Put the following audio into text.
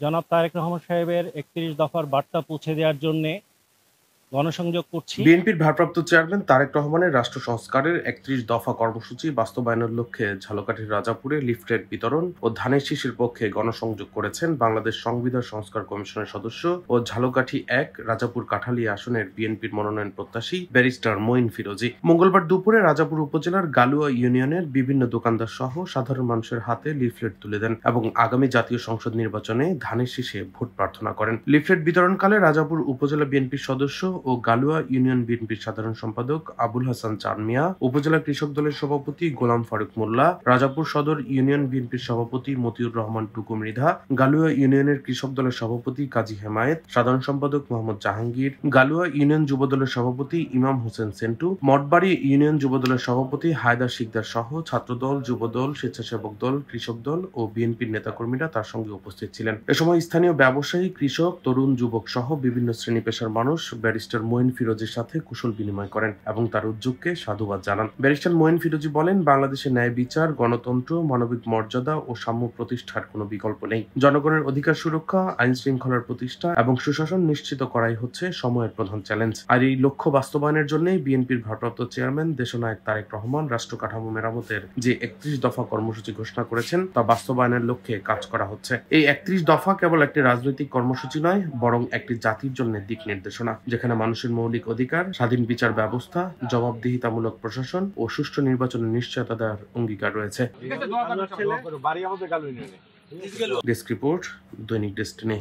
জনাব তারেক রহমান সাহেবের ৩১ দফার বার্তা পৌঁছে দেওয়ার জন্যে গণসংযোগ করছি। বিএনপির ভারপ্রাপ্ত চেয়ারম্যান তারেক রহমানের রাষ্ট্র সংস্কারের ৩১ দফা কর্মসূচি বাস্তবায়নের লক্ষ্যে ঝালকাঠির রাজাপুরে লিফলেট বিতরণ ও ধানের শীষের পক্ষে গণসংযোগ করেছেন বাংলাদেশ সংবিধান সংস্কার কমিশনের সদস্য ও ঝালকাঠি ১ রাজাপুর কাঠালিয়া আসনের বিএনপির মনোনয়ন প্রত্যাশী ব্যারিস্টার মঈন ফিরোজী। মঙ্গলবার দুপুরে রাজাপুর উপজেলার গালুয়া ইউনিয়নের বিভিন্ন দোকানদার সহ সাধারণ মানুষের হাতে লিফলেট তুলে দেন এবং আগামী জাতীয় সংসদ নির্বাচনে ধানের শীষে ভোট প্রার্থনা করেন। লিফলেট বিতরণকালে রাজাপুর উপজেলা বিএনপির সদস্য ও গালুয়া ইউনিয়ন বিএনপির সাধারণ সম্পাদক আবুল হাসান চান মিয়া, উপজেলা কৃষক দলের সভাপতি গোলাম ফারুক মোল্লা, রাজাপুর সদর ইউনিয়ন বিএনপির সভাপতি মতিউর রহমান টুকু মৃধা, গালুয়া ইউনিয়নের কৃষক দলের সভাপতি কাজী হেমায়েত, সাধারণ সম্পাদক মোহাম্মদ জাহাঙ্গীর, গালুয়া ইউনিয়ন যুব দলের সভাপতি ইমাম হোসেন সেন্টু, মঠবাড়ি ইউনিয়ন যুব দলের সভাপতি হায়দার শিকদার সহ ছাত্রদল, যুবদল, স্বেচ্ছাসেবক দল, কৃষক দল ও বিএনপির নেতাকর্মীরা তার সঙ্গে উপস্থিত ছিলেন। এ সময় স্থানীয় ব্যবসায়ী, কৃষক, তরুণ, যুবক সহ বিভিন্ন শ্রেণী পেশার মানুষ ব্যারিস্টার মঈন ফিরোজীর সাথে কুশল বিনিময় করেন এবং তার উদ্যোগকে সাধুবাদ জানান। ব্যারিস্টার মঈন ফিরোজী বলেন, বাংলাদেশে ন্যায় বিচার, গণতন্ত্র, মানবিক মর্যাদা ও সাম্য প্রতিষ্ঠার কোনো বিকল্প নেই। জনগণের অধিকার সুরক্ষা, আইন শৃঙ্খলার প্রতিষ্ঠা এবং সুশাসন নিশ্চিত করাই হচ্ছে সময়ের প্রধান চ্যালেঞ্জ। আর এই লক্ষ্য বাস্তবায়নের জন্যই বিএনপির ভারপ্রাপ্ত চেয়ারম্যান দেশনায়ক তারেক রহমান রাষ্ট্র কাঠামো মেরামতের যে ৩১ দফা কর্মসূচি ঘোষণা করেছেন তা বাস্তবায়নের লক্ষ্যে কাজ করা হচ্ছে। এই ৩১ দফা কেবল একটি রাজনৈতিক কর্মসূচি নয়, বরং একটি জাতির জন্য দিক নির্দেশনা, যেখানে মানুষের মৌলিক অধিকার, স্বাধীন বিচার ব্যবস্থা, জবাবদিহিতামূলক প্রশাসন ও সুষ্ঠু নির্বাচনের নিশ্চয়তা দেওয়ার অঙ্গীকার রয়েছে। ডেস্ক রিপোর্ট, দৈনিক ডেস্টিনি।